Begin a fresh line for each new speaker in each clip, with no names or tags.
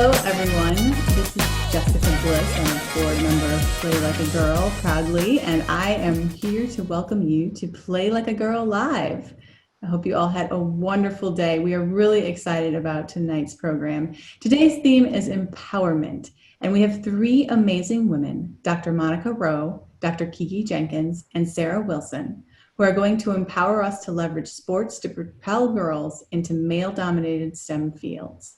Hello, everyone. This is Jessica Bliss. I'm a board member of Play Like a Girl proudly, and I am here to welcome you to Play Like a Girl Live. I hope you all had a wonderful day. We are really excited about tonight's program. Today's theme is empowerment, and we have three amazing women, Dr. Monica Rho, Dr. Kiki Jenkins, and Sarah Wilson, who are going to empower us to leverage sports to propel girls into male-dominated STEM fields.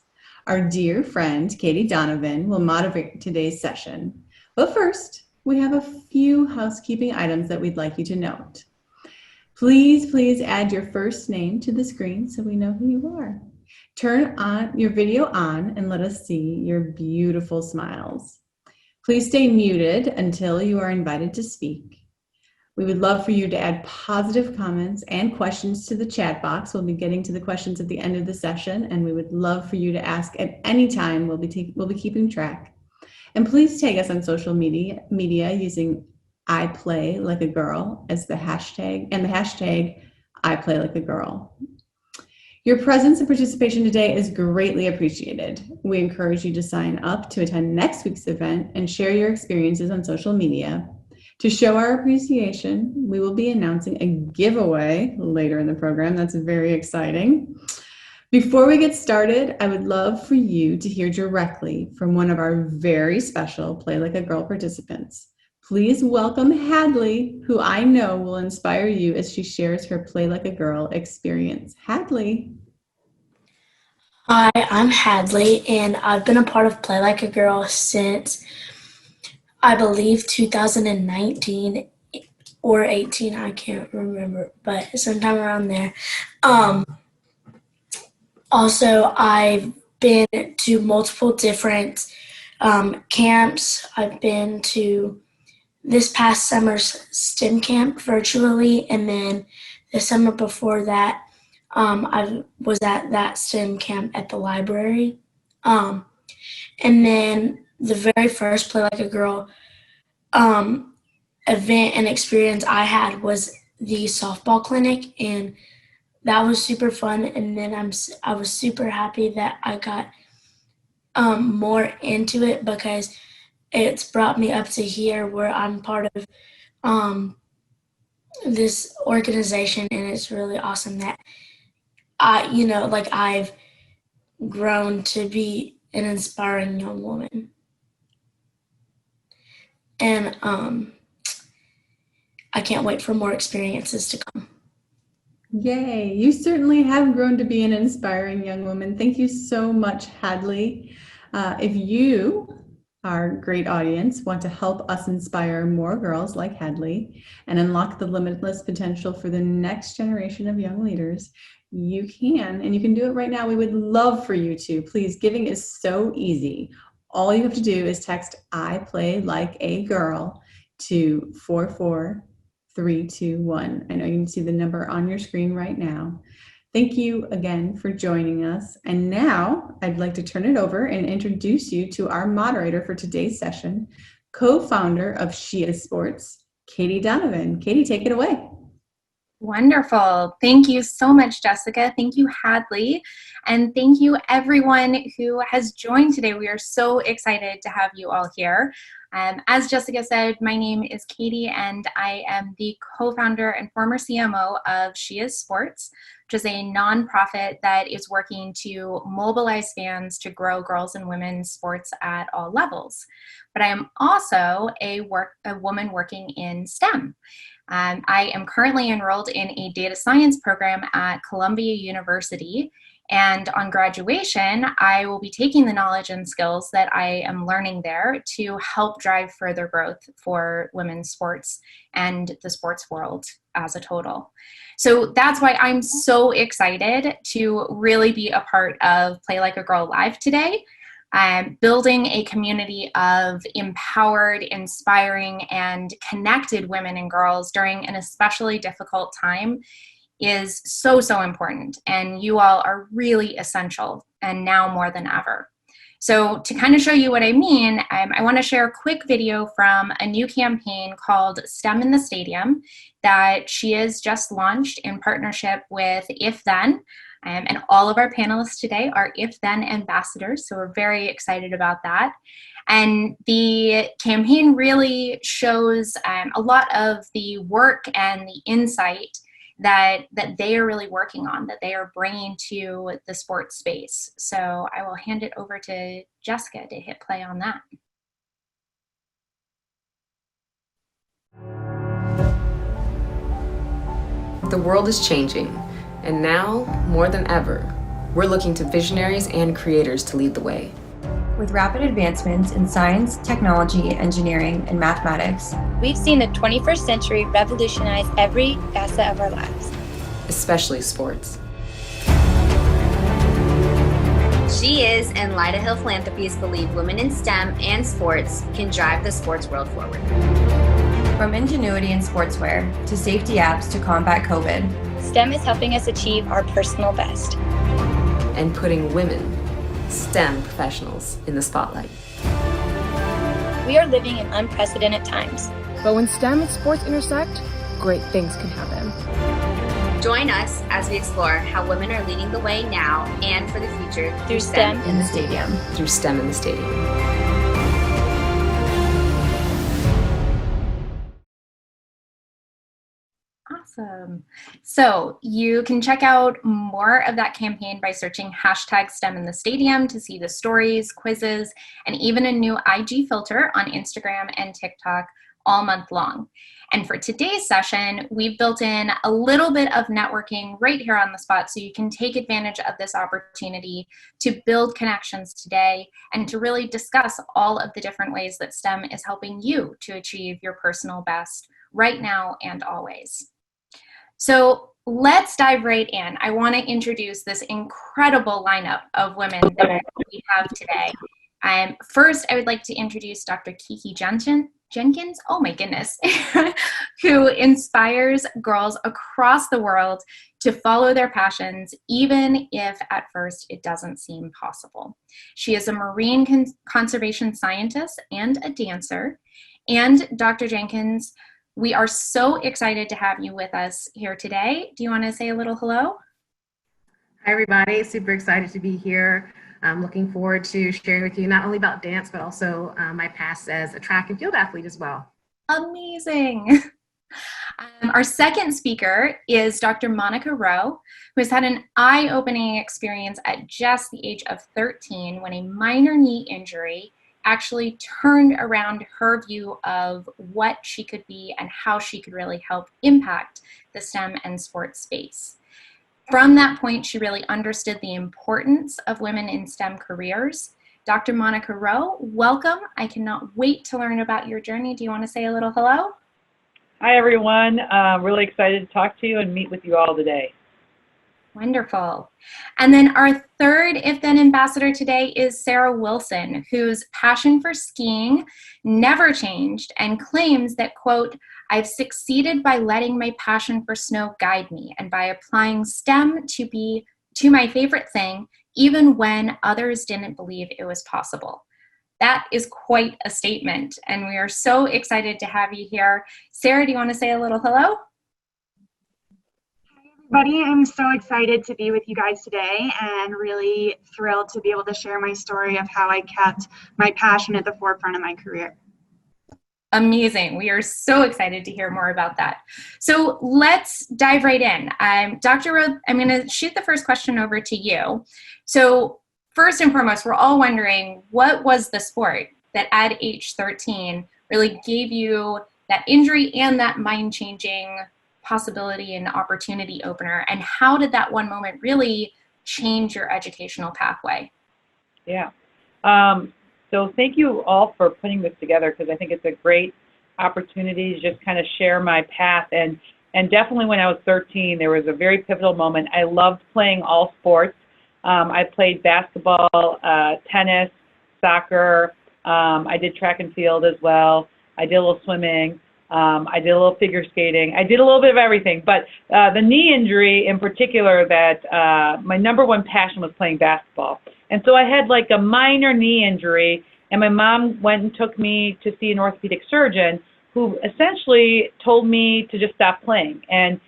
Our dear friend, Katie Donovan, will moderate today's session. But first, we have a few housekeeping items that we'd like you to note. Please add your first name to the screen so we know who you are. Turn on your video on and let us see your beautiful smiles. Please stay muted until you are invited to speak. We would love for you to add positive comments and questions to the chat box. We'll be getting to the questions at the end of the session, and we would love for you to ask at any time. We'll be keeping track. And please tag us on social media using I Play Like a Girl as the hashtag, and the hashtag I Play Like a Girl. Your presence and participation today is greatly appreciated. We encourage you to sign up to attend next week's event and share your experiences on social media. To show our appreciation, we will be announcing a giveaway later in the program. That's very exciting. Before we get started, I would love for you to hear directly from one of our very special Play Like a Girl participants. Please welcome Hadley, who I know will inspire you as she shares her Play Like a Girl experience. Hadley.
Hi, I'm Hadley, and I've been a part of Play Like a Girl since, I believe, 2019 or 18. I can't remember, but sometime around there. Also, I've been to multiple different camps. I've been to this past summer's STEM camp virtually, and then the summer before that, I was at that STEM camp at the library. And then the very first Play Like a Girl event and experience I had was the softball clinic, and that was super fun. And then I was super happy that I got more into it because it's brought me up to here where I'm part of this organization, and it's really awesome that I've grown to be an inspiring young woman. And I can't wait for more experiences to come.
Yay, you certainly have grown to be an inspiring young woman. Thank you so much, Hadley. If you, our great audience, want to help us inspire more girls like Hadley and unlock the limitless potential for the next generation of young leaders, you can, and you can do it right now. We would love for you to. Please, giving is so easy. All you have to do is text I Play Like a Girl to 44321. I know you can see the number on your screen right now. Thank you again for joining us. And now I'd like to turn it over and introduce you to our moderator for today's session, co-founder of She Is Sports, Katie Donovan. Katie, take it away.
Wonderful. Thank you so much, Jessica. Thank you, Hadley. And thank you, everyone who has joined today. We are so excited to have you all here. As Jessica said, my name is Katie, and I am the co-founder and former CMO of She Is Sports, which is a nonprofit that is working to mobilize fans to grow girls and women's sports at all levels. But I am also a woman working in STEM. I am currently enrolled in a data science program at Columbia University, and on graduation, I will be taking the knowledge and skills that I am learning there to help drive further growth for women's sports and the sports world as a total. So that's why I'm so excited to really be a part of Play Like a Girl Live today. Building a community of empowered, inspiring, and connected women and girls during an especially difficult time is so important. And you all are really essential, and now more than ever. So to kind of show you what I mean, I want to share a quick video from a new campaign called STEM in the Stadium that She Has just launched in partnership with If Then. And all of our panelists today are If Then ambassadors, so we're very excited about that. And the campaign really shows a lot of the work and the insight that they are really working on, that they are bringing to the sports space. So I will hand it over to Jessica to hit play on that.
The world is changing, and now, more than ever, we're looking to visionaries and creators to lead the way.
With rapid advancements in science, technology, engineering, and mathematics,
we've seen the 21st century revolutionize every facet of our lives,
especially sports.
She is and Lida Hill Philanthropies believe women in STEM and sports can drive the sports world forward.
From ingenuity in sportswear to safety apps to combat COVID,
STEM is helping us achieve our personal best.
And putting women, STEM professionals, in the spotlight.
We are living in unprecedented times.
But when STEM and sports intersect, great things can happen.
Join us as we explore how women are leading the way now and for the future
through STEM
in the stadium.
Through STEM in the stadium.
Awesome. So you can check out more of that campaign by searching hashtag STEM in the Stadium to see the stories, quizzes, and even a new IG filter on Instagram and TikTok all month long. And for today's session, we've built in a little bit of networking right here on the spot so you can take advantage of this opportunity to build connections today and to really discuss all of the different ways that STEM is helping you to achieve your personal best right now and always. So let's dive right in. I want to introduce this incredible lineup of women that we have today. First, I would like to introduce Dr. Kiki Jenkins, oh my goodness, who inspires girls across the world to follow their passions, even if at first it doesn't seem possible. She is a marine conservation scientist and a dancer. And Dr. Jenkins, we are so excited to have you with us here today. Do you want to say a little hello?
Hi, everybody. Super excited to be here. I'm looking forward to sharing with you not only about dance, but also my past as a track and field athlete as well.
Amazing. Our second speaker is Dr. Monica Rho, who has had an eye-opening experience at just the age of 13 when a minor knee injury actually turned around her view of what she could be and how she could really help impact the STEM and sports space. From that point, she really understood the importance of women in STEM careers. Dr. Monica Rho, welcome. I cannot wait to learn about your journey. Do you want to say a little hello?
Hi, everyone. Really excited to talk to you and meet with you all today.
Wonderful. And then our third If Then ambassador today is Sarah Wilson, whose passion for skiing never changed and claims that, quote, I've succeeded by letting my passion for snow guide me and by applying STEM to my favorite thing, even when others didn't believe it was possible. That is quite a statement, and we are so excited to have you here. Sarah, do you want to say a little hello?
Everybody, I'm so excited to be with you guys today and really thrilled to be able to share my story of how I kept my passion at the forefront of my career.
Amazing. We are so excited to hear more about that. So let's dive right in. Dr. Rho, I'm going to shoot the first question over to you. So first and foremost, we're all wondering, what was the sport that at age 13 really gave you that injury and that mind-changing possibility and opportunity opener, and how did that one moment really change your educational pathway?
Yeah. So thank you all for putting this together, because I think it's a great opportunity to just kind of share my path. And definitely when I was 13, there was a very pivotal moment. I loved playing all sports. I played basketball, tennis, soccer. I did track and field as well. I did a little swimming. I did a little figure skating. I did a little bit of everything, but the knee injury in particular, that my number one passion was playing basketball. And so I had like a minor knee injury, and my mom went and took me to see an orthopedic surgeon who essentially told me to just stop playing. And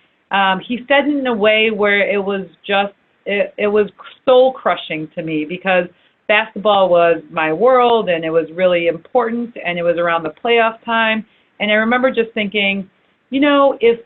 he said it in a way where it was just it was soul crushing to me because basketball was my world and it was really important and it was around the playoff time. And I remember just thinking, you know, if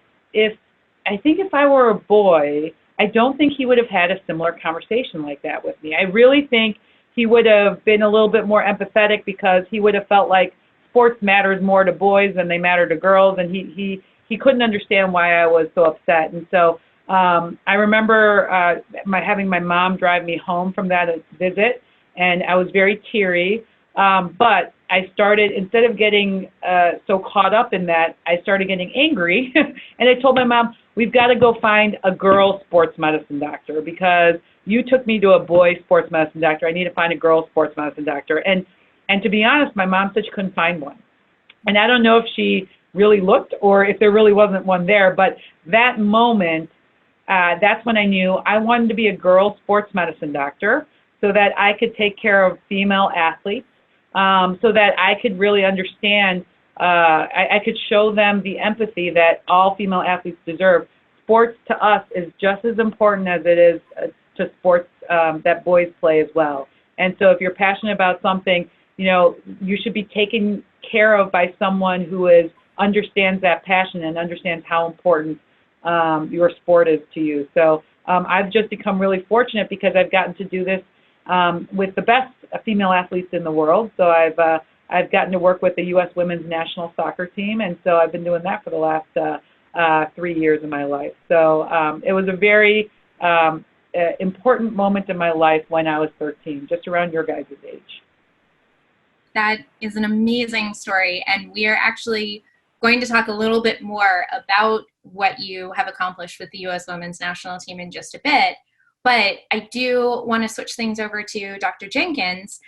I were a boy, I don't think he would have had a similar conversation like that with me. I really think he would have been a little bit more empathetic because he would have felt like sports matters more to boys than they matter to girls, and he couldn't understand why I was so upset. And so I remember having my mom drive me home from that visit, and I was very teary. But I started, instead of getting so caught up in that, I started getting angry. And I told my mom, we've got to go find a girl sports medicine doctor because you took me to a boy sports medicine doctor. I need to find a girl sports medicine doctor. And to be honest, my mom said she couldn't find one. And I don't know if she really looked or if there really wasn't one there. But that moment, that's when I knew I wanted to be a girl sports medicine doctor so that I could take care of female athletes, so that I could really understand, I could show them the empathy that all female athletes deserve. Sports to us is just as important as it is to sports that boys play as well. And so if you're passionate about something, you know, you should be taken care of by someone who understands that passion and understands how important your sport is to you. So I've just become really fortunate because I've gotten to do this with the best female athletes in the world. So I've gotten to work with the U.S. women's national soccer team, and so I've been doing that for the last 3 years of my life. So it was a very important moment in my life when I was 13, just around your guys' age.
That is an amazing story, and we are actually going to talk a little bit more about what you have accomplished with the U.S. women's national team in just a bit. But I do want to switch things over to Dr. Jenkins.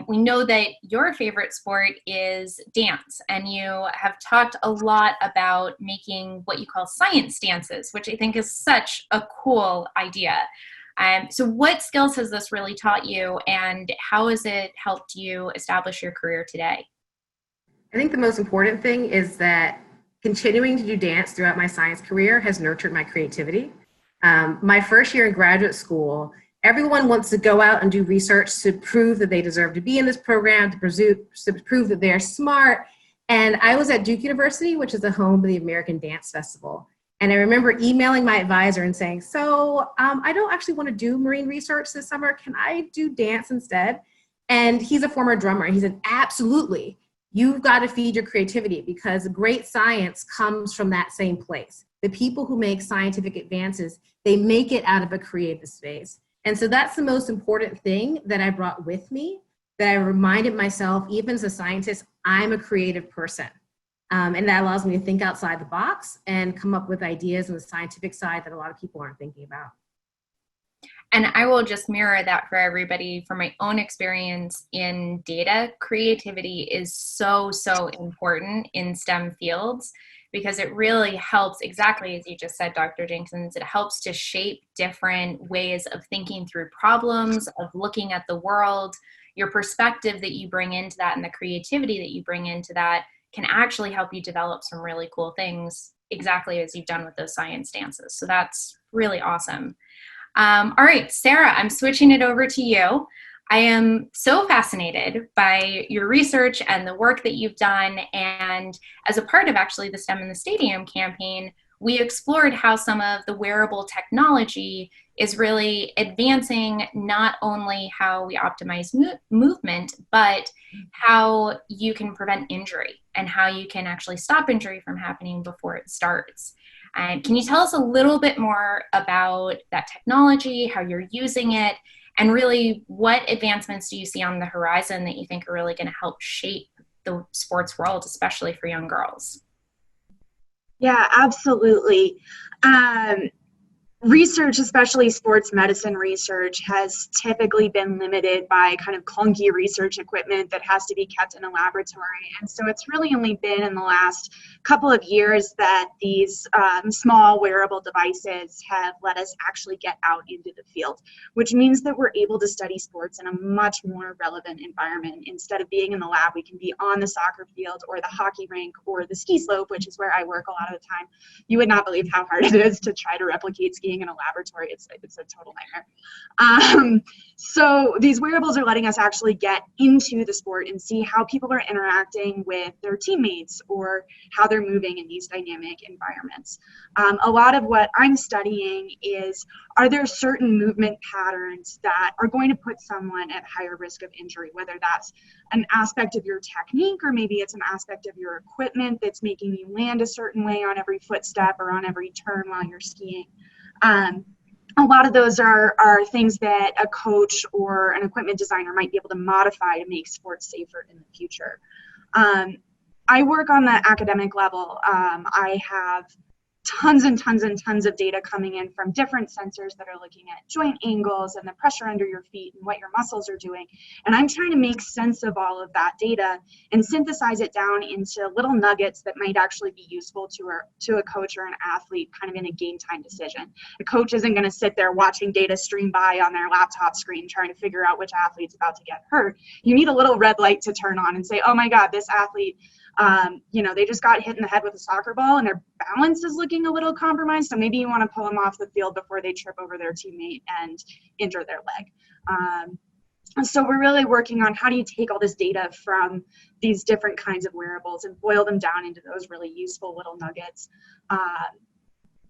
We know that your favorite sport is dance, and you have talked a lot about making what you call science dances, which I think is such a cool idea. So what skills has this really taught you, and how has it helped you establish your career today?
I think the most important thing is that continuing to do dance throughout my science career has nurtured my creativity. My first year in graduate school, everyone wants to go out and do research to prove that they deserve to be in this program, to prove that they're smart. And I was at Duke University, which is the home of the American Dance Festival. And I remember emailing my advisor and saying, so I don't actually want to do marine research this summer. Can I do dance instead? And he's a former drummer. And he said, absolutely. You've got to feed your creativity because great science comes from that same place. The people who make scientific advances, they make it out of a creative space. And so that's the most important thing that I brought with me, that I reminded myself, even as a scientist, I'm a creative person. And that allows me to think outside the box and come up with ideas on the scientific side that a lot of people aren't thinking about.
And I will just mirror that for everybody. From my own experience in data, creativity is so, so important in STEM fields because it really helps, exactly as you just said, Dr. Jenkins, it helps to shape different ways of thinking through problems, of looking at the world. Your perspective that you bring into that and the creativity that you bring into that can actually help you develop some really cool things, exactly as you've done with those science dances. So that's really awesome. All right, Sarah, I'm switching it over to you. I am so fascinated by your research and the work that you've done. And as a part of actually the STEM in the Stadium campaign, we explored how some of the wearable technology is really advancing not only how we optimize movement, but how you can prevent injury and how you can actually stop injury from happening before it starts. Can you tell us a little bit more about that technology, how you're using it, and really what advancements do you see on the horizon that you think are really going to help shape the sports world, especially for young girls?
Yeah, absolutely. Research, especially sports medicine research, has typically been limited by kind of clunky research equipment that has to be kept in a laboratory. And so it's really only been in the last couple of years that these small wearable devices have let us actually get out into the field, which means that we're able to study sports in a much more relevant environment. Instead of being in the lab, we can be on the soccer field or the hockey rink or the ski slope, which is where I work a lot of the time. You would not believe how hard it is to try to replicate ski skiing in a laboratory. It's a total nightmare. So these wearables are letting us actually get into the sport and see how people are interacting with their teammates or how they're moving in these dynamic environments. A lot of what I'm studying is, are there certain movement patterns that are going to put someone at higher risk of injury, whether that's an aspect of your technique or maybe it's an aspect of your equipment that's making you land a certain way on every footstep or on every turn while you're skiing. A lot of those are things that a coach or an equipment designer might be able to modify to make sports safer in the future. I work on the academic level. I have tons and tons and tons of data coming in from different sensors that are looking at joint angles and the pressure under your feet and what your muscles are doing. And I'm trying to make sense of all of that data and synthesize it down into little nuggets that might actually be useful to a coach or an athlete kind of in a game time decision. The coach isn't going to sit there watching data stream by on their laptop screen trying to figure out which athlete's about to get hurt. You need a little red light to turn on and say, oh my God, this athlete, they just got hit in the head with a soccer ball and their balance is looking a little compromised. So maybe you want to pull them off the field before they trip over their teammate and injure their leg. So we're really working on how do you take all this data from these different kinds of wearables and boil them down into those really useful little nuggets.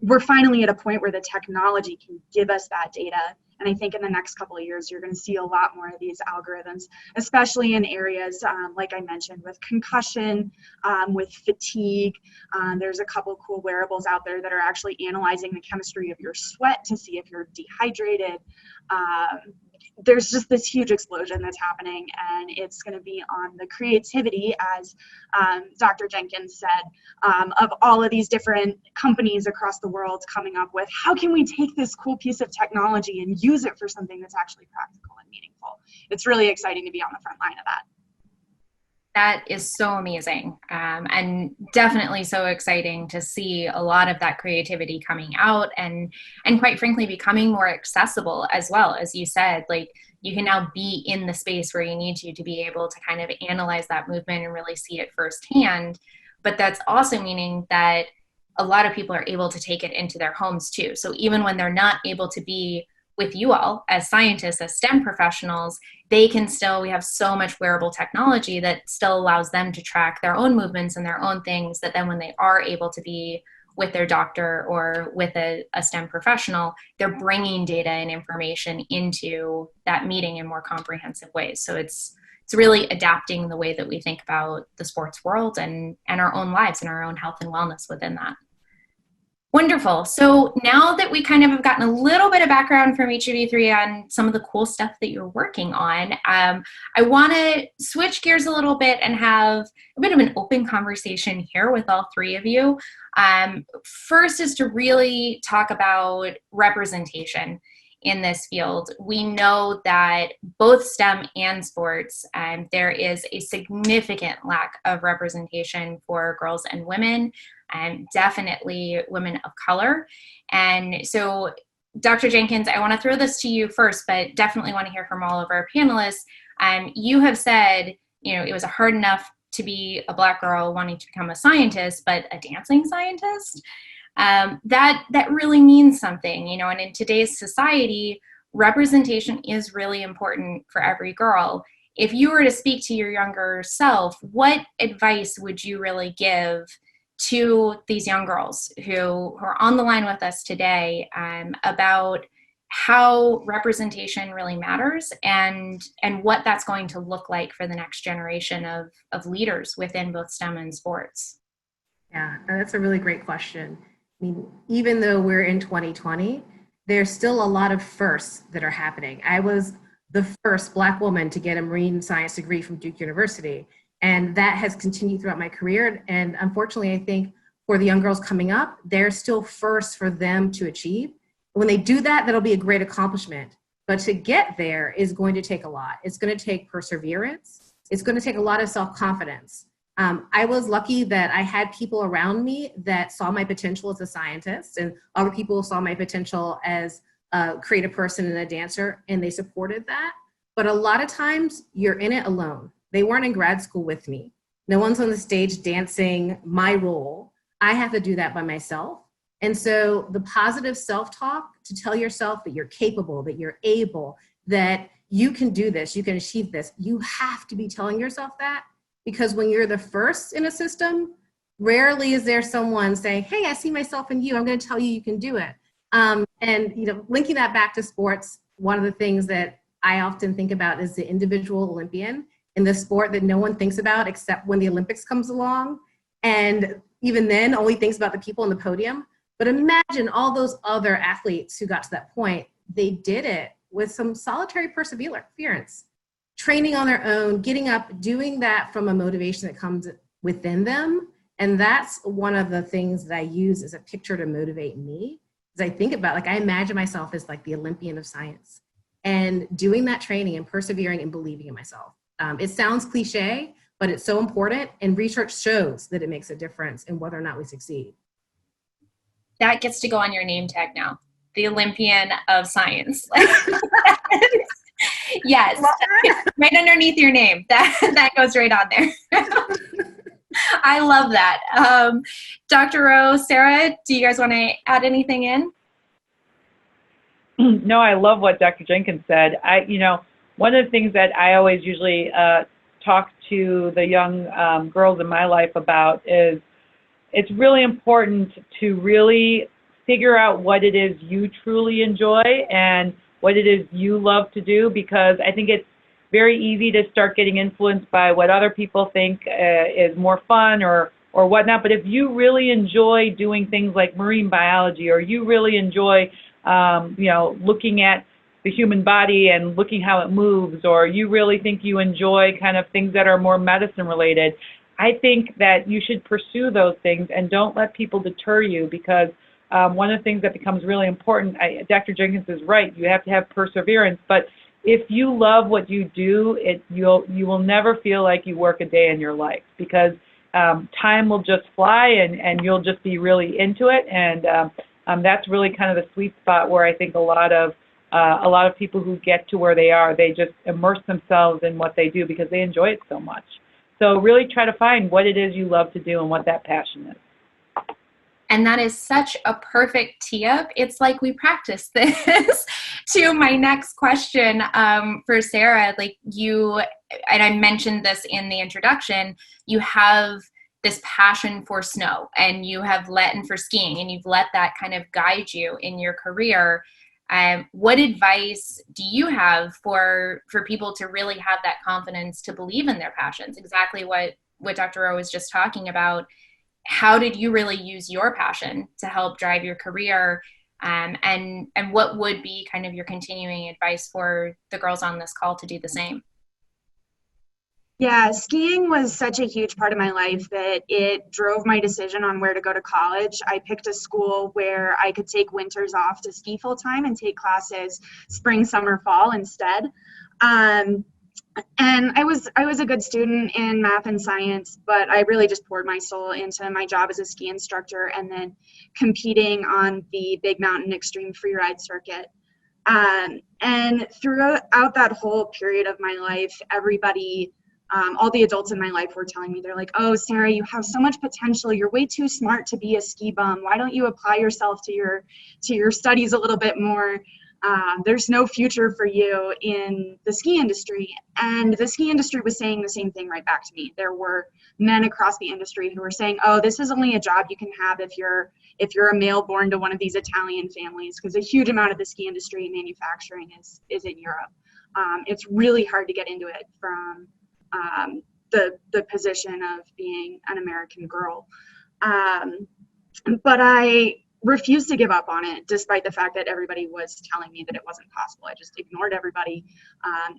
We're finally at a point where the technology can give us that data. And I think in the next couple of years, you're going to see a lot more of these algorithms, especially in areas, like I mentioned, with concussion, with fatigue. There's a couple cool wearables out there that are actually analyzing the chemistry of your sweat to see if you're dehydrated. There's just this huge explosion that's happening, and it's going to be on the creativity, as Dr. Jenkins said, of all of these different companies across the world coming up with how can we take this cool piece of technology and use it for something that's actually practical and meaningful. It's really exciting to be on the front line of that.
That is so amazing, and definitely so exciting to see a lot of that creativity coming out and quite frankly becoming more accessible as well. As you said, like, you can now be in the space where you need to be able to kind of analyze that movement and really see it firsthand. But that's also meaning that a lot of people are able to take it into their homes too. So even when they're not able to be with you all as scientists, as STEM professionals, they can still, we have so much wearable technology that still allows them to track their own movements and their own things, that then when they are able to be with their doctor or with a STEM professional, they're bringing data and information into that meeting in more comprehensive ways. So it's really adapting the way that we think about the sports world and our own lives and our own health and wellness within that. Wonderful. So now that we kind of have gotten a little bit of background from each of you three on some of the cool stuff that you're working on, I want to switch gears a little bit and have a bit of an open conversation here with all three of you. First is to really talk about representation in this field. We know that both STEM and sports, there is a significant lack of representation for girls and women, and definitely women of color. And so, Dr. Jenkins, I want to throw this to you first, but definitely want to hear from all of our panelists. You have said, it was hard enough to be a Black girl wanting to become a scientist, but a dancing scientist? That really means something, and in today's society, representation is really important for every girl. If you were to speak to your younger self, what advice would you really give to these young girls who are on the line with us today about how representation really matters and what that's going to look like for the next generation of leaders within both STEM and sports?
Yeah, that's a really great question. I mean, even though we're in 2020, there's still a lot of firsts that are happening. I was the first Black woman to get a marine science degree from Duke University, and that has continued throughout my career. And unfortunately, I think for the young girls coming up, there's still firsts for them to achieve. When they do that, that'll be a great accomplishment. But to get there is going to take a lot. It's going to take perseverance. It's going to take a lot of self-confidence. I was lucky that I had people around me that saw my potential as a scientist, and other people saw my potential as a creative person and a dancer, and they supported that. But a lot of times you're in it alone. They weren't in grad school with me. No one's on the stage dancing my role. I have to do that by myself. And so the positive self-talk to tell yourself that you're capable, that you're able, that you can do this, you can achieve this, you have to be telling yourself that, because when you're the first in a system, rarely is there someone saying, hey, I see myself in you, I'm going to tell you you can do it. And linking that back to sports, one of the things that I often think about is the individual Olympian in the sport that no one thinks about except when the Olympics comes along. And even then only thinks about the people on the podium. But imagine all those other athletes who got to that point. They did it with some solitary perseverance, training on their own, getting up, doing that from a motivation that comes within them. And that's one of the things that I use as a picture to motivate me. As I think about, I imagine myself as the Olympian of science and doing that training and persevering and believing in myself. It sounds cliche, but it's so important. And research shows that it makes a difference in whether or not we succeed.
That gets to go on your name tag now. The Olympian of science. Yes, right underneath your name. That goes right on there. I love that. Dr. Rho, Sarah, do you guys want to add anything in?
No, I love what Dr. Jenkins said. One of the things that I always usually talk to the young girls in my life about is it's really important to really figure out what it is you truly enjoy and what it is you love to do, because I think it's very easy to start getting influenced by what other people think is more fun or whatnot. But if you really enjoy doing things like marine biology, or you really enjoy, looking at the human body and looking how it moves, or you really think you enjoy kind of things that are more medicine related, I think that you should pursue those things and don't let people deter you, because one of the things that becomes really important, Dr. Jenkins is right, you have to have perseverance, but if you love what you do, you will never feel like you work a day in your life, because time will just fly and you'll just be really into it. And that's really kind of the sweet spot where I think a lot of people who get to where they are, they just immerse themselves in what they do because they enjoy it so much. So really try to find what it is you love to do and what that passion is.
And that is such a perfect tee-up. It's like we practice this. To my next question for Sarah, you, and I mentioned this in the introduction, you have this passion for snow and you have and for skiing, and you've let that kind of guide you in your career. What advice do you have for people to really have that confidence to believe in their passions? Exactly what Dr. Rho was just talking about. How did you really use your passion to help drive your career? And what would be kind of your continuing advice for the girls on this call to do the same?
Yeah, skiing was such a huge part of my life that it drove my decision on where to go to college. I picked a school where I could take winters off to ski full time and take classes spring, summer, fall instead. And I was a good student in math and science, but I really just poured my soul into my job as a ski instructor and then competing on the big mountain extreme freeride circuit. And throughout that whole period of my life, everybody, all the adults in my life were telling me, they're like, oh, Sarah, you have so much potential. You're way too smart to be a ski bum. Why don't you apply yourself to your studies a little bit more? There's no future for you in the ski industry. And the ski industry was saying the same thing right back to me. There were men across the industry who were saying, oh, this is only a job you can have if you're a male born to one of these Italian families, because a huge amount of the ski industry and manufacturing is in Europe. It's really hard to get into it from the position of being an American girl. But I refused to give up on it, despite the fact that everybody was telling me that it wasn't possible. I just ignored everybody.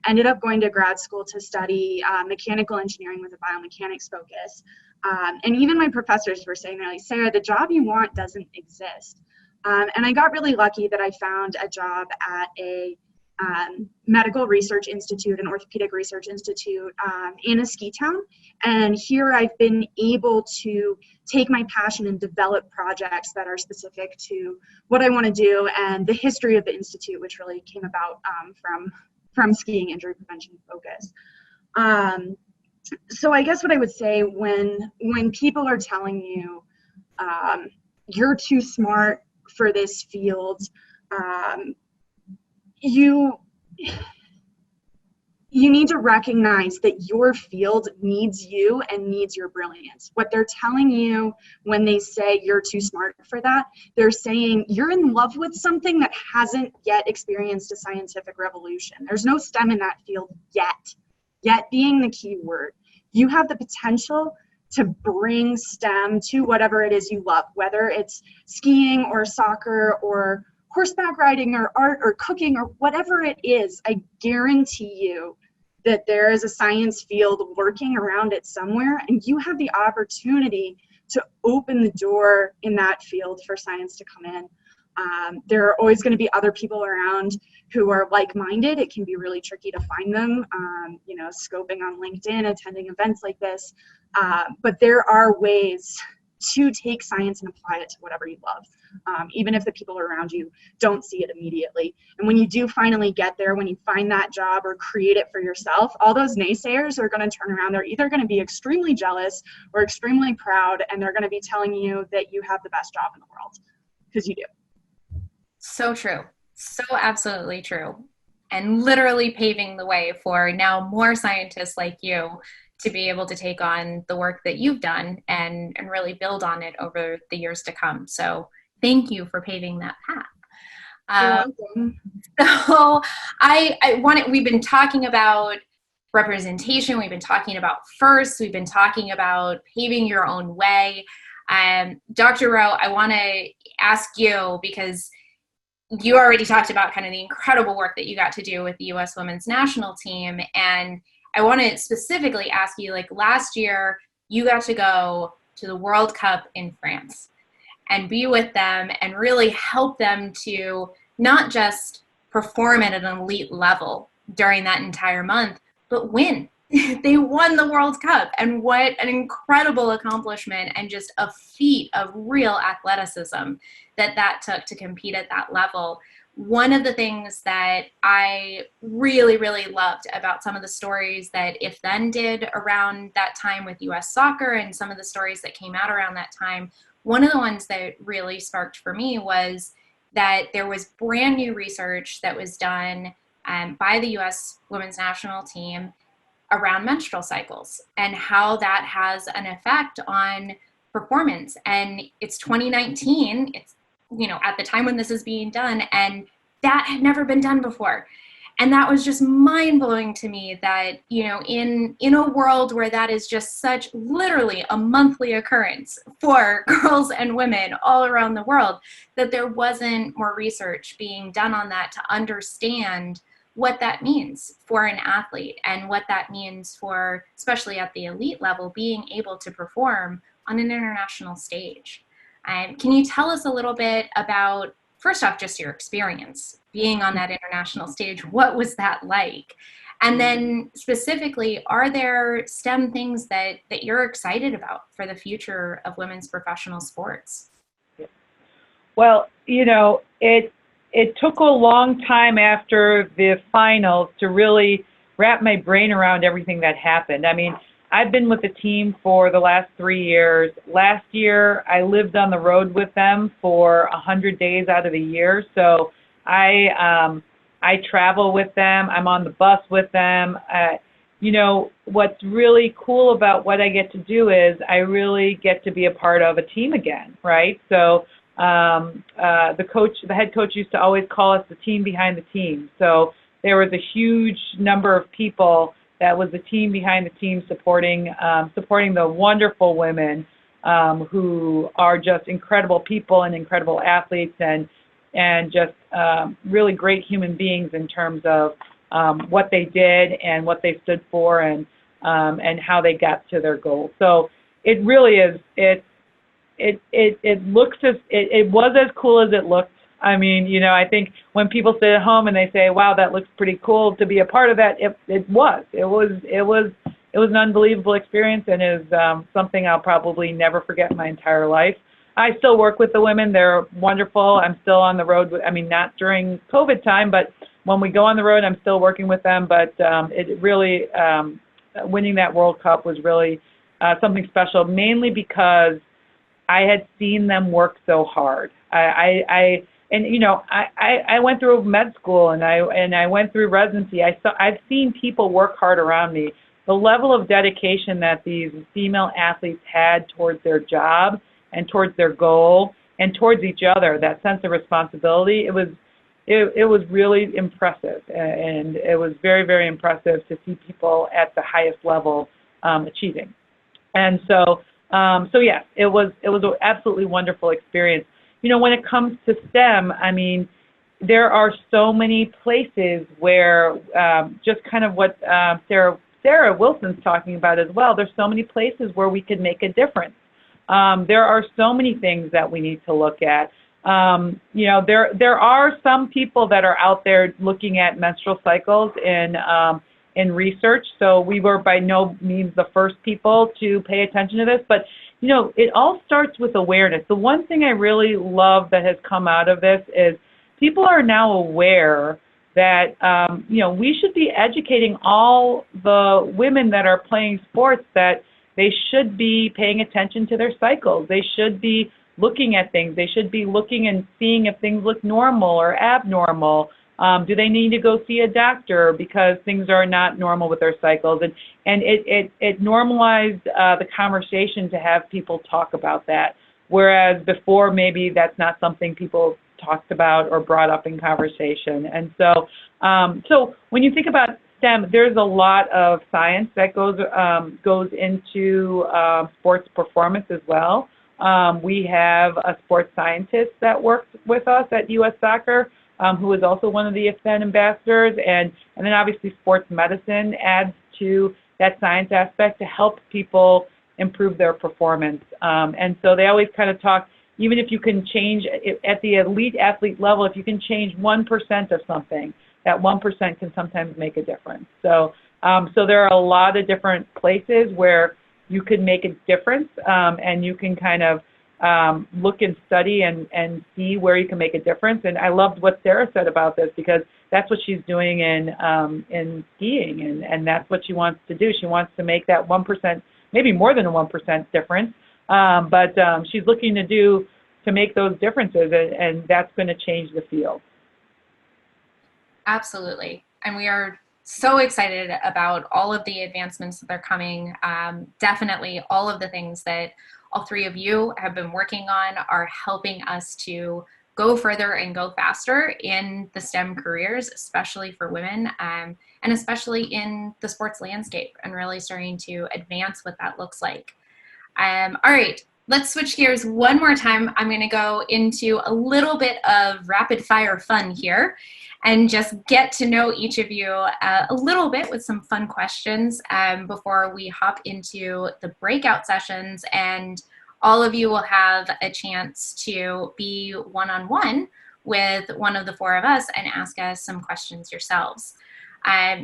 Ended up going to grad school to study mechanical engineering with a biomechanics focus. And even my professors were saying, they're like, Sarah, the job you want doesn't exist. And I got really lucky that I found a job at a medical research institute, an orthopedic research institute in a ski town. And here I've been able to take my passion and develop projects that are specific to what I want to do and the history of the institute, which really came about from skiing injury prevention focus. So I guess what I would say when people are telling you, you're too smart for this field. You need to recognize that your field needs you and needs your brilliance. What they're telling you when they say you're too smart for that, they're saying you're in love with something that hasn't yet experienced a scientific revolution. There's no STEM in that field yet. Yet being the key word. You have the potential to bring STEM to whatever it is you love, whether it's skiing or soccer or horseback riding or art or cooking or whatever it is. I guarantee you that there is a science field lurking around it somewhere, and you have the opportunity to open the door in that field for science to come in. There are always going to be other people around who are like-minded. It can be really tricky to find them, scoping on LinkedIn, attending events like this. But there are ways to take science and apply it to whatever you love, even if the people around you don't see it immediately. And when you do finally get there, when you find that job or create it for yourself, all those naysayers are going to turn around. They're either going to be extremely jealous or extremely proud, and they're going to be telling you that you have the best job in the world, because you do.
So true. So absolutely true. And literally paving the way for now more scientists like you to be able to take on the work that you've done and really build on it over the years to come. So thank you for paving that path. So we've been talking about representation. We've been talking about firsts. We've been talking about paving your own way. Dr. Rho, I want to ask you, because you already talked about kind of the incredible work that you got to do with the U.S. women's national team. And I want to specifically ask you, like last year, you got to go to the World Cup in France and be with them and really help them to not just perform at an elite level during that entire month, but win. They won the World Cup, and what an incredible accomplishment and just a feat of real athleticism that took to compete at that level. One of the things that I really, really loved about some of the stories that If Then did around that time with U.S. soccer and some of the stories that came out around that time, one of the ones that really sparked for me was that there was brand new research that was done by the U.S. women's national team around menstrual cycles and how that has an effect on performance. And it's 2019, it's, at the time when this is being done, and that had never been done before. And that was just mind-blowing to me that, in a world where that is just such literally a monthly occurrence for girls and women all around the world, that there wasn't more research being done on that to understand what that means for an athlete and what that means for, especially at the elite level, being able to perform on an international stage. Can you tell us a little bit about, first off, just your experience being on that international stage? What was that like? And then specifically, are there STEM things that you're excited about for the future of women's professional sports?
Well, it took a long time after the finals to really wrap my brain around everything that happened. I mean, I've been with the team for the last 3 years. Last year, I lived on the road with them for 100 days out of the year. So I travel with them. I'm on the bus with them. What's really cool about what I get to do is I really get to be a part of a team again, right? So the head coach used to always call us the team behind the team. So there was a huge number of people that was the team behind the team supporting the wonderful women who are just incredible people and incredible athletes and just really great human beings in terms of what they did and what they stood for and how they got to their goals. So it really is. It was as cool as it looked. I mean, I think when people sit at home and they say, "Wow, that looks pretty cool to be a part of that," it was an unbelievable experience and is something I'll probably never forget in my entire life. I still work with the women; they're wonderful. I'm still on the road. Not during COVID time, but when we go on the road, I'm still working with them. But it really winning that World Cup was really something special, mainly because I had seen them work so hard. I went through med school and I went through residency. I've seen people work hard around me. The level of dedication that these female athletes had towards their job and towards their goal and towards each other, that sense of responsibility, it was really impressive, and it was very, very impressive to see people at the highest level achieving. And so yes, it was an absolutely wonderful experience. When it comes to STEM, I mean, there are so many places where just kind of what Sarah Wilson's talking about as well. There's so many places where we could make a difference. There are so many things that we need to look at. There are some people that are out there looking at menstrual cycles in research. So we were by no means the first people to pay attention to this, but it all starts with awareness. The one thing I really love that has come out of this is people are now aware that we should be educating all the women that are playing sports that they should be paying attention to their cycles. They should be looking at things. They should be looking and seeing if things look normal or abnormal. Do they need to go see a doctor because things are not normal with their cycles? And it normalized the conversation to have people talk about that, whereas before maybe that's not something people talked about or brought up in conversation. And so when you think about STEM, there's a lot of science that goes into sports performance as well. We have a sports scientist that works with us at U.S. Soccer, who is also one of the IFSEN ambassadors, and then obviously sports medicine adds to that science aspect to help people improve their performance. And so they always kind of talk, even if you can change at the elite athlete level, if you can change 1% of something, that 1% can sometimes make a difference. So there are a lot of different places where you can make a difference, and you can kind of look and study and see where you can make a difference. And I loved what Sarah said about this, because that's what she's doing in skiing, and that's what she wants to do. She wants to make that 1%, maybe more than a 1% difference, but she's looking to make those differences, and that's going to change the field.
Absolutely. And we are so excited about all of the advancements that are coming. Definitely all of the things that all three of you have been working on are helping us to go further and go faster in the STEM careers, especially for women, and especially in the sports landscape, and really starting to advance what that looks like. All right, let's switch gears one more time. I'm going to go into a little bit of rapid fire fun here and just get to know each of you a little bit with some fun questions before we hop into the breakout sessions, and all of you will have a chance to be one-on-one with one of the four of us and ask us some questions yourselves.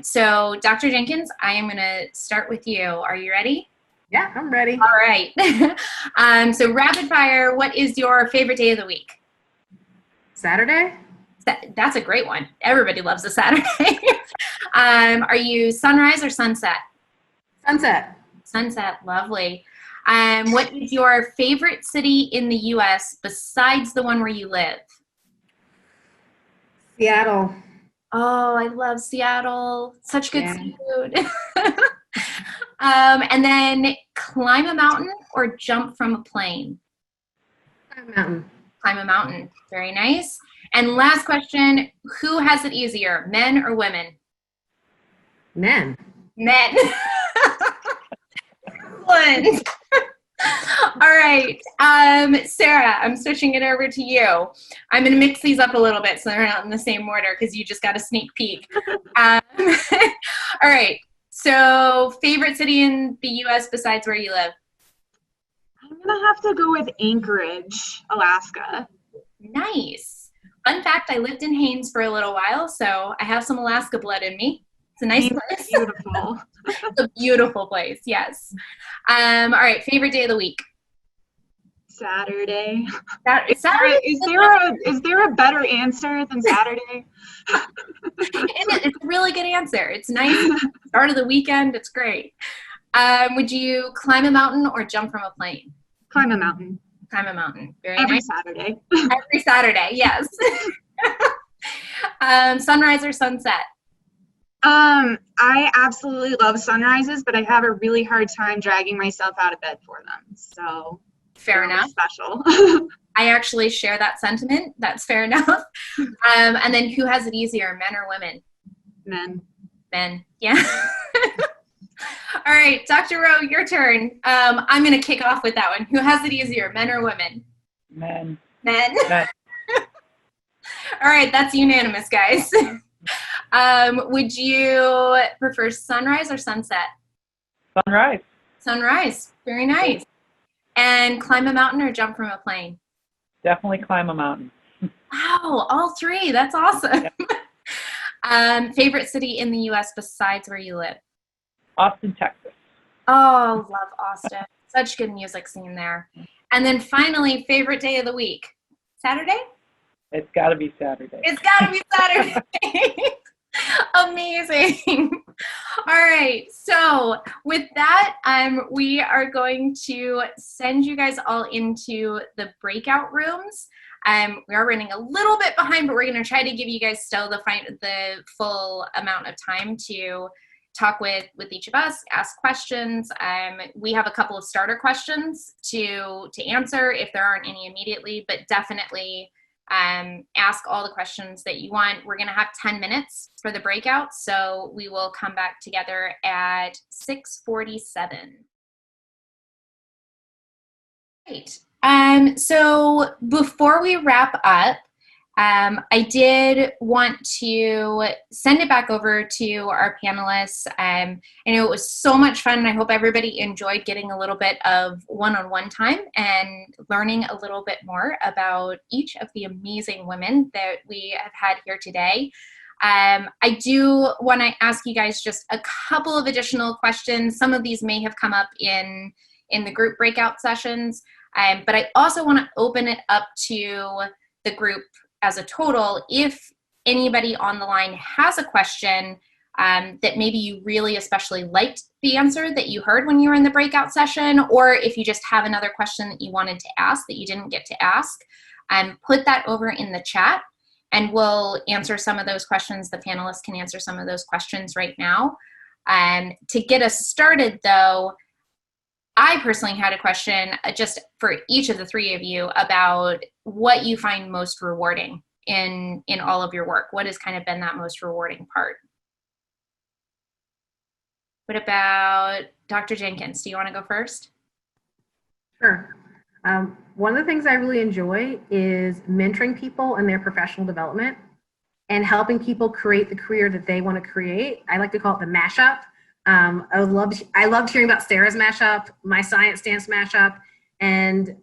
So Dr. Jenkins, I am going to start with you. Are you ready?
Yeah, I'm ready.
All right. So rapid fire, what is your favorite day of the week?
Saturday.
That's a great one. Everybody loves a Saturday. Are you sunrise or sunset?
Sunset.
Sunset, lovely. What is your favorite city in the U.S. besides the one where you live?
Seattle.
Oh, I love Seattle. Such good seafood. And then climb a mountain or jump from a plane?
Climb a mountain.
Climb a mountain. Very nice. And last question, who has it easier, men or women?
Men.
Men. Excellent. All right. Sarah, I'm switching it over to you. I'm going to mix these up a little bit so they're not in the same order because you just got a sneak peek. All right. So favorite city in the U.S. besides where you live?
I'm going to have to go with Anchorage, Alaska.
Nice. Fun fact, I lived in Haines for a little while, so I have some Alaska blood in me. It's a nice place.
Beautiful.
It's a beautiful place, yes. All right, favorite day of the week?
Saturday.
Saturday?
Is there a better answer than Saturday?
It's a really good answer. It's nice. Start of the weekend. It's great. Would you climb a mountain or jump from a plane?
Climb a mountain.
Climb a mountain. Very
Every
nice.
Saturday.
Every Saturday, yes. Sunrise or sunset?
I absolutely love sunrises, but I have a really hard time dragging myself out of bed for them. So
Fair
really
enough.
special.
I actually share that sentiment. That's fair enough. And then who has it easier, men or women?
Men.
Men, yeah. All right, Dr. Rho, your turn. I'm going to kick off with that one. Who has it easier, men or women?
Men.
Men.
Men.
All right, that's unanimous, guys. Would you prefer sunrise or sunset?
Sunrise.
Sunrise. Very nice. And climb a mountain or jump from a plane?
Definitely climb a mountain.
Wow, all three. That's awesome.
Yeah.
Favorite city in the U.S. besides where you live?
Austin, Texas.
Oh, love Austin. Such good music scene there. And then finally, favorite day of the week? Saturday?
It's got to be Saturday.
It's got to be Saturday. Amazing. All right. So with that, we are going to send you guys all into the breakout rooms. We are running a little bit behind, but we're going to try to give you guys still the full amount of time to talk with each of us, ask questions. We have a couple of starter questions to answer if there aren't any immediately, but definitely ask all the questions that you want. We're going to have 10 minutes for the breakout, so we will come back together at 6:47. Great. So before we wrap up, I did want to send it back over to our panelists. I know it was so much fun, and I hope everybody enjoyed getting a little bit of one-on-one time and learning a little bit more about each of the amazing women that we have had here today. I do want to ask you guys just a couple of additional questions. Some of these may have come up in the group breakout sessions, but I also want to open it up to the group as a total. If anybody on the line has a question that maybe you really especially liked the answer that you heard when you were in the breakout session, or if you just have another question that you wanted to ask that you didn't get to ask, put that over in the chat and we'll answer some of those questions. The panelists can answer some of those questions right now. To get us started though, I personally had a question just for each of the three of you about what you find most rewarding in all of your work. What has kind of been that most rewarding part? What about Dr. Jenkins? Do you want to go first?
Sure. One of the things I really enjoy is mentoring people in their professional development and helping people create the career that they want to create. I like to call it the mashup. I loved hearing about Sarah's mashup, my science dance mashup, and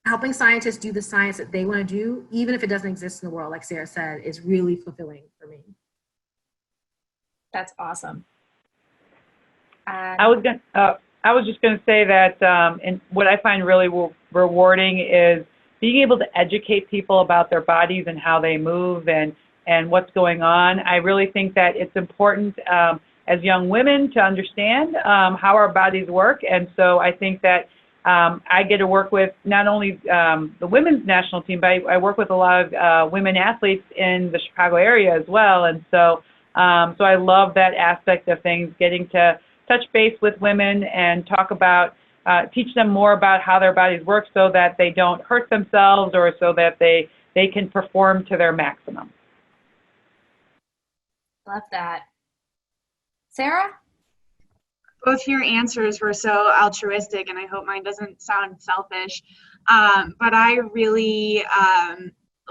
helping scientists do the science that they want to do, even if it doesn't exist in the world, like Sarah said, is really fulfilling for me.
That's awesome.
I was just going to say that, and what I find really rewarding is being able to educate people about their bodies and how they move and what's going on. I really think that it's important as young women to understand how our bodies work, and so I think that I get to work with not only the women's national team, but I work with a lot of women athletes in the Chicago area as well, and so I love that aspect of things, getting to touch base with women and talk about, teach them more about how their bodies work so that they don't hurt themselves or so that they can perform to their maximum.
Love that. Sarah?
Both your answers were so altruistic, and I hope mine doesn't sound selfish. But I really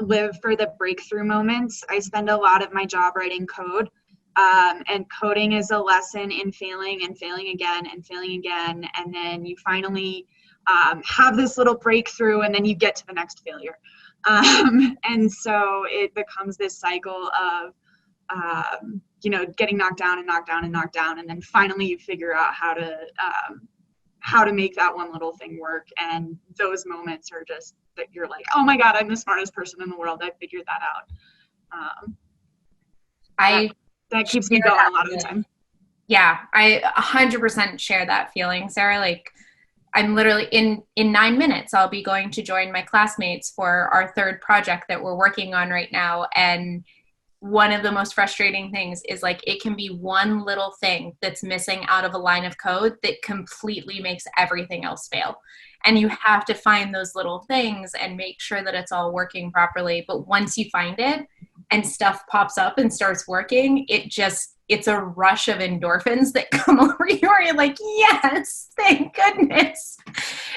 live for the breakthrough moments. I spend a lot of my job writing code, and coding is a lesson in failing and failing again and failing again, and then you finally have this little breakthrough, and then you get to the next failure. And so it becomes this cycle of getting knocked down and knocked down and knocked down, and then finally you figure out how to make that one little thing work. And those moments are just that you're like, oh my God, I'm the smartest person in the world. I figured that out. That keeps me going a lot of the time.
Yeah, I 100% share that feeling, Sarah. Like, I'm literally in 9 minutes, I'll be going to join my classmates for our third project that we're working on right now. And one of the most frustrating things is like, it can be one little thing that's missing out of a line of code that completely makes everything else fail. And you have to find those little things and make sure that it's all working properly. But once you find it and stuff pops up and starts working, it's a rush of endorphins that come over you where you're like, yes, thank goodness.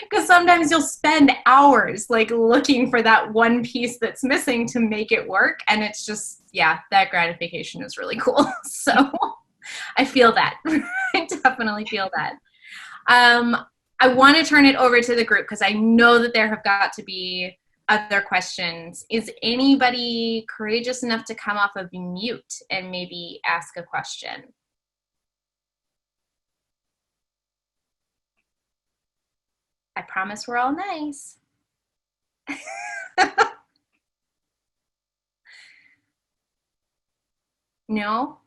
Because sometimes you'll spend hours like looking for that one piece that's missing to make it work. And it's just, yeah, that gratification is really cool. So I feel that. I definitely feel that. I want to turn it over to the group because I know that there have got to be other questions. Is anybody courageous enough to come off of mute and maybe ask a question? I promise we're all nice. No?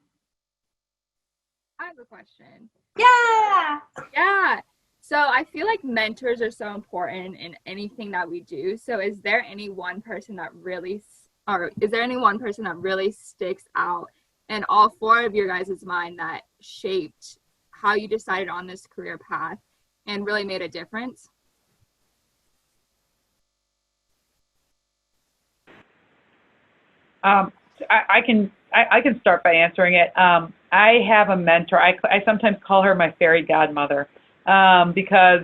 I have a question.
Yeah.
Yeah. So I feel like mentors are so important in anything that we do. So is there any one person that really sticks out in all four of your guys' mind that shaped how you decided on this career path and really made a difference?
I can start by answering it. I have a mentor. I sometimes call her my fairy godmother, because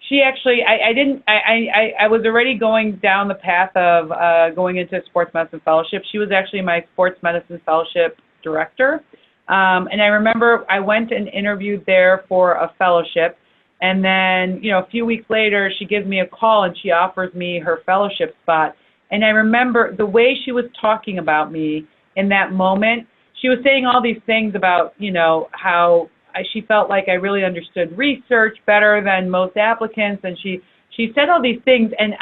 she actually, I was already going down the path of going into sports medicine fellowship. She was actually my sports medicine fellowship director. And I remember I went and interviewed there for a fellowship. And then, a few weeks later, she gives me a call and she offers me her fellowship spot. And I remember the way she was talking about me in that moment. She was saying all these things about, how she felt like I really understood research better than most applicants. And she said all these things. And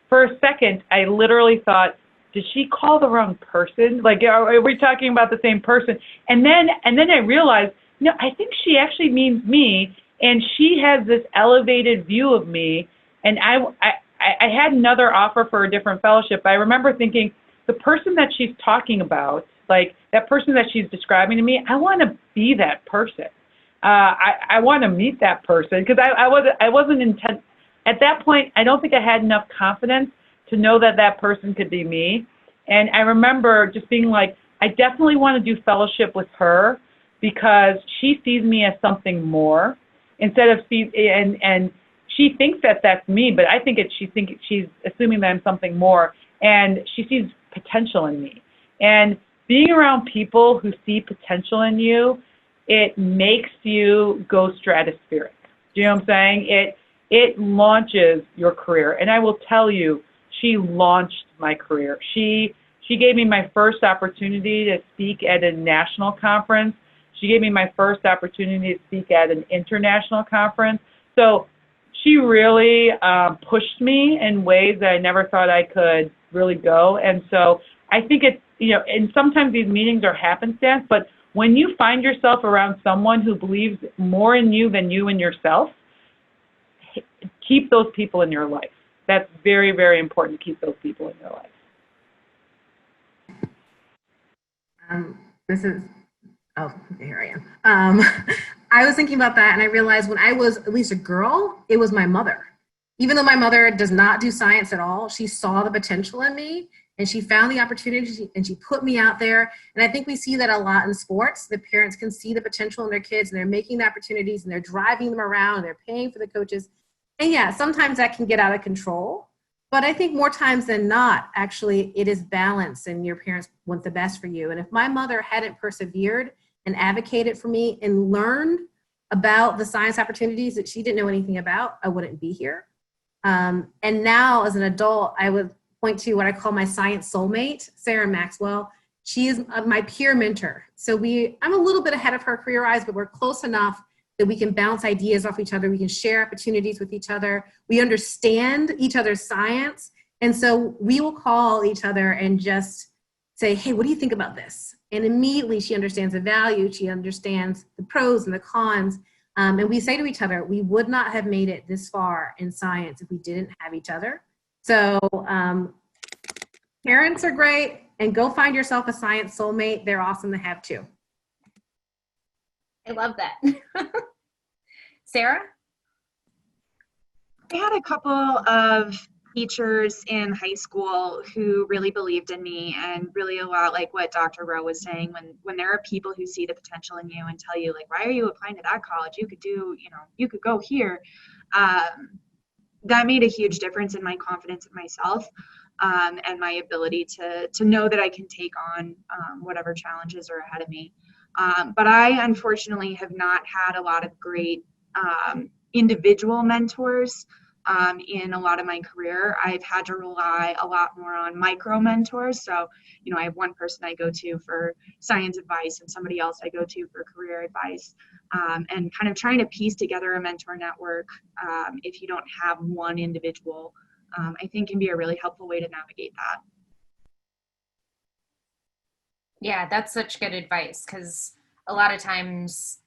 for a second, I literally thought, did she call the wrong person? Like, are we talking about the same person? And then I realized, no, I think she actually means me. And she has this elevated view of me. And I had another offer for a different fellowship. I remember thinking, the person that she's talking about, like that person that she's describing to me, I want to be that person. I want to meet that person because I wasn't intent at that point. I don't think I had enough confidence to know that that person could be me. And I remember just being like, I definitely want to do fellowship with her because she sees me as something more instead of and she thinks that that's me, but I think she's assuming that I'm something more, and she sees potential in me. And being around people who see potential in you, it makes you go stratospheric. Do you know what I'm saying? It launches your career. And I will tell you, she launched my career. She gave me my first opportunity to speak at a national conference. She gave me my first opportunity to speak at an international conference. So she really pushed me in ways that I never thought I could really go. And so I think it's, and sometimes these meetings are happenstance, but when you find yourself around someone who believes more in you than you in yourself, keep those people in your life. That's very, very important to keep those people in your life.
Here I am. I was thinking about that and I realized when I was at least a girl, it was my mother. Even though my mother does not do science at all, she saw the potential in me and she found the opportunity and she put me out there. And I think we see that a lot in sports. The parents can see the potential in their kids and they're making the opportunities and they're driving them around and they're paying for the coaches. And yeah, sometimes that can get out of control. But I think more times than not, actually, it is balance and your parents want the best for you. And if my mother hadn't persevered and advocated for me and learned about the science opportunities that she didn't know anything about, I wouldn't be here. And now as an adult, I would point to what I call my science soulmate, Sarah Maxwell. She is my peer mentor. So I'm a little bit ahead of her career-wise, but we're close enough that we can bounce ideas off each other. We can share opportunities with each other. We understand each other's science. And so we will call each other and just say, hey, what do you think about this? And immediately she understands the value. She understands the pros and the cons. And we say to each other, we would not have made it this far in science if we didn't have each other. So parents are great, and go find yourself a science soulmate. They're awesome to have too.
I love that. Sarah?
I had a couple of teachers in high school who really believed in me, and really a lot like what Dr. Rho was saying, when there are people who see the potential in you and tell you, like, why are you applying to that college? You could do, you could go here. That made a huge difference in my confidence in myself, and my ability to know that I can take on whatever challenges are ahead of me. But I unfortunately have not had a lot of great individual mentors in a lot of my career. I've had to rely a lot more on micro mentors. So, I have one person I go to for science advice and somebody else I go to for career advice, and kind of trying to piece together a mentor network, if you don't have one individual, I think can be a really helpful way to navigate that.
Yeah, that's such good advice, because a lot of times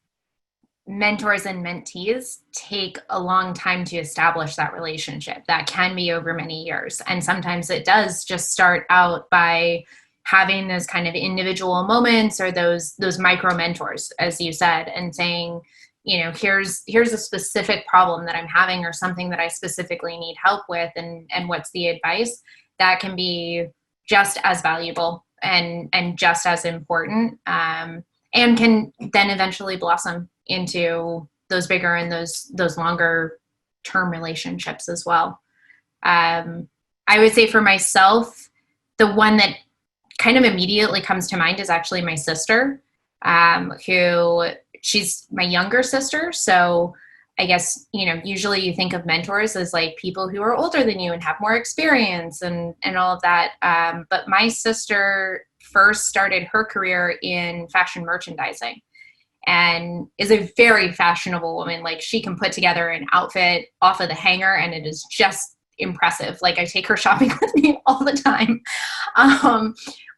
mentors and mentees take a long time to establish that relationship. That can be over many years. And sometimes it does just start out by having those kind of individual moments, or those micro mentors, as you said, and saying, here's a specific problem that I'm having, or something that I specifically need help with, and what's the advice. That can be just as valuable and just as important, and can then eventually blossom into those bigger and those longer term relationships as well. I would say for myself, the one that kind of immediately comes to mind is actually my sister, who, she's my younger sister. So I guess, usually you think of mentors as like people who are older than you and have more experience and all of that. But my sister first started her career in fashion merchandising, and is a very fashionable woman. Like, she can put together an outfit off of the hanger, and it is just impressive. Like, I take her shopping with me all the time.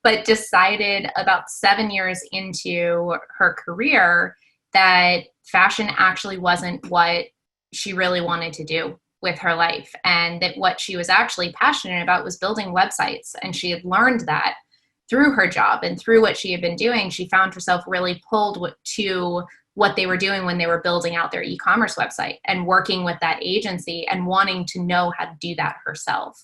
But decided about 7 years into her career that fashion actually wasn't what she really wanted to do with her life, and that what she was actually passionate about was building websites. And she had learned that through her job and through what she had been doing. She found herself really pulled to what they were doing when they were building out their e-commerce website, and working with that agency and wanting to know how to do that herself.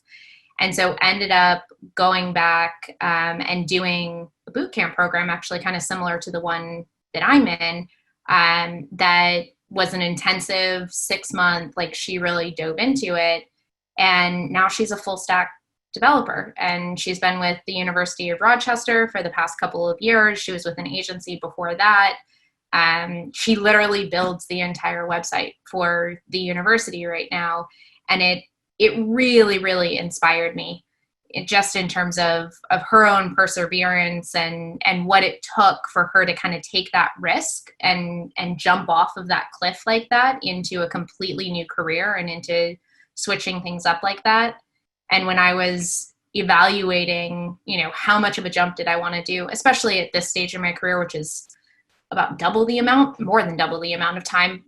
And so ended up going back and doing a boot camp program, actually kind of similar to the one that I'm in, that was an intensive 6 month, like, she really dove into it. And now she's a full stack developer, and she's been with the University of Rochester for the past couple of years. She was with an agency before that. She literally builds the entire website for the university right now. And it really, really inspired me, just in terms of her own perseverance and what it took for her to kind of take that risk and jump off of that cliff like that into a completely new career, and into switching things up like that. And when I was evaluating, how much of a jump did I want to do, especially at this stage in my career, which is about more than double the amount of time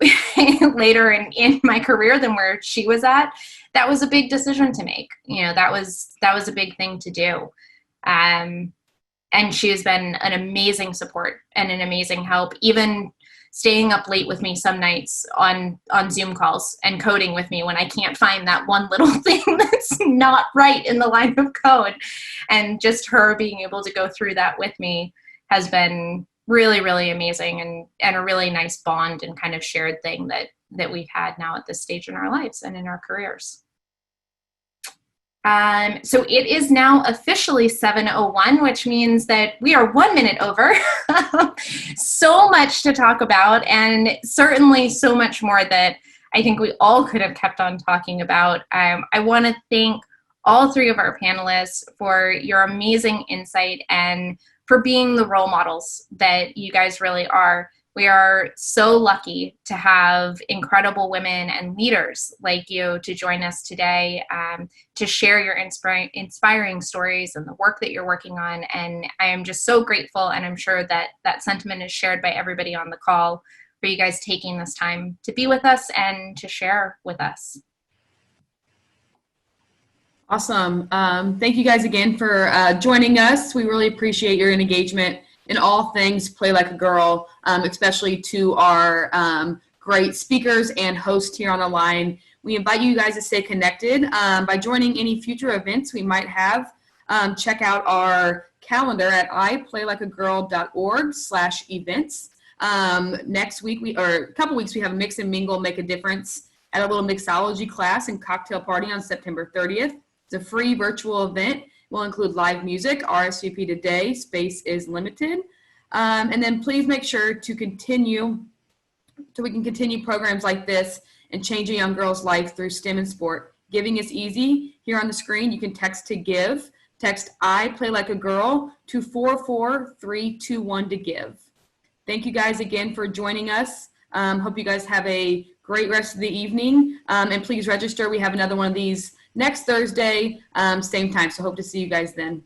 later in my career than where she was at, that was a big decision to make. That was a big thing to do. And she has been an amazing support and an amazing help, even staying up late with me some nights on Zoom calls and coding with me when I can't find that one little thing that's not right in the line of code. And just her being able to go through that with me has been really, really amazing, and a really nice bond and kind of shared thing that we've had now at this stage in our lives and in our careers. So it is now officially 7:01, which means that we are 1 minute over. So much to talk about, and certainly so much more that I think we all could have kept on talking about. I want to thank all three of our panelists for your amazing insight and for being the role models that you guys really are. We are so lucky to have incredible women and leaders like you to join us today, to share your inspiring stories and the work that you're working on. And I am just so grateful, and I'm sure that that sentiment is shared by everybody on the call, for you guys taking this time to be with us and to share with us.
Awesome. Thank you guys again for joining us. We really appreciate your engagement in all things Play Like a Girl, especially to our great speakers and hosts here on the line. We invite you guys to stay connected by joining any future events we might have. Check out our calendar at iplaylikeagirl.org/events. Next week, or a couple weeks, we have a Mix and Mingle, Make a Difference at a little mixology class and cocktail party on September 30th. It's a free virtual event. Will include live music, RSVP today, space is limited. And then please make sure to continue, so we can continue programs like this and change a young girl's life through STEM and sport. Giving is easy. Here on the screen, you can text to give. Text I Play Like a Girl to 44321 to give. Thank you guys again for joining us. Hope you guys have a great rest of the evening. And please register. We have another one of these next Thursday, same time. So hope to see you guys then.